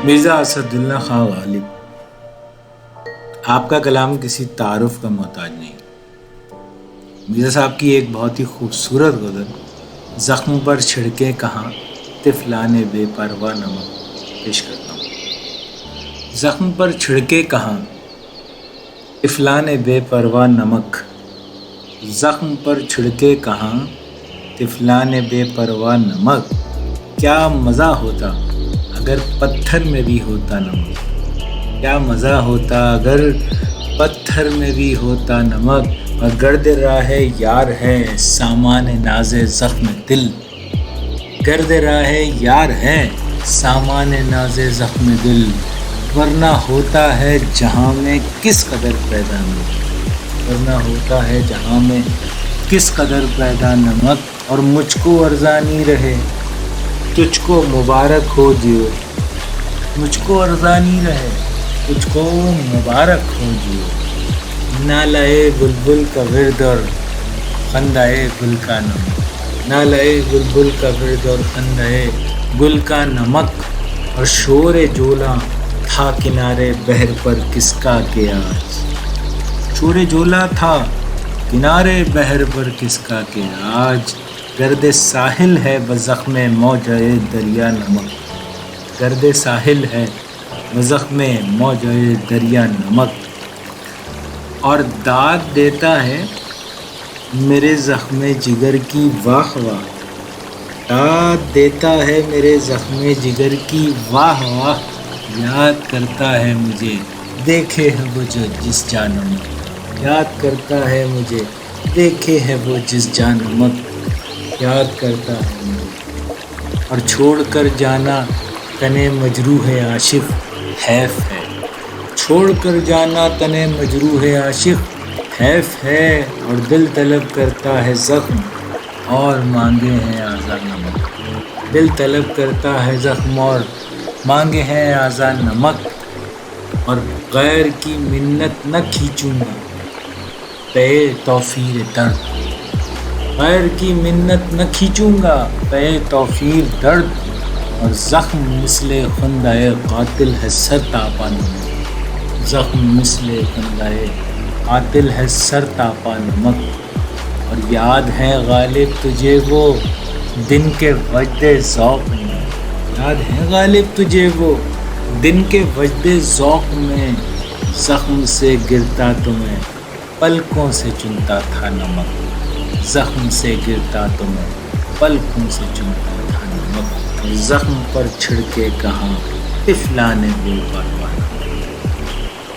مرزا اسداللہ خان غالب. آپ کا کلام کسی تعارف کا محتاج نہیں. مرزا صاحب کی ایک بہت ہی خوبصورت غزل زخم پر چھڑکے کہاں طفلان بے پرواہ نمک پیش کرتا ہوں. زخم پر چھڑکے کہاں طفلان بے پرواہ نمک، زخم پر چھڑکے کہاں طفلان بے پرواہ نمک. کیا مزہ ہوتا اگر پتھر میں بھی ہوتا نمک، کیا مزہ ہوتا اگر پتھر میں بھی ہوتا نمک. اور گرد راہ یار ہے سامان ناز زخم دل، گرد راہ یار ہے سامان ناز زخم دل. ورنہ ہوتا ہے جہاں میں کس قدر پیدا نمک، ورنہ ہوتا ہے جہاں میں کس قدر پیدا نمک. اور مجھ کو ارزانی رہے تجھ کو مبارک ہو جیو، مجھ کو ارزانی رہے تجھ کو مبارک ہو جیو. نالائے بلبل کا ورد اور خندائے گل کا نمک، نالائے بلبل کا ورد اور خندائے گل کا نمک. اور شور جولاں تھا کنارے بحر پر کس کا کہ آج، شور جولاں تھا کنارے بحر پر کس کا کہ آج. گرد ساحل ہے بزخم موجۂ دریا نمک، گرد ساحل ہے بزخم موجۂ دریا نمک. اور داد دیتا ہے میرے زخم جگر کی واہ واہ، داد دیتا ہے میرے زخم جگر کی واہ واہ. یاد کرتا ہے مجھے دیکھے ہے وہ جو جس جا نمک، یاد کرتا ہے مجھے دیکھے ہے وہ جس جا نمک. یاد کرتا ہے مجھے اور چھوڑ کر جانا تنے مجروح عاشق حیف ہے، چھوڑ کر جانا تنے مجروح عاشق حیف ہے. اور دل طلب کرتا ہے زخم اور مانگے ہیں آزاد نمک، دل طلب کرتا ہے زخم اور مانگے ہیں آزاد نمک. اور غیر کی منت نہ کھینچوں گا پے توفیر درد، غیر کی منت نہ کھینچوں گا پے توفیر درد. اور زخم مثل خندۂ قاتل ہے سر تاپا نمک، زخم مثل خندۂ قاتل ہے سر تاپا نمک. اور یاد ہے غالب تجھے وہ دن کے وجد ذوق میں، یاد ہے غالب تجھے وہ دن کے وجد ذوق میں. زخم سے گرتا تو میں پلکوں سے چنتا تھا نمک، زخم سے گرتا تو میں پلکوں سے چنتا تھا نمک. زخم پر چھڑکے کہاں طفلان بے پرواہ.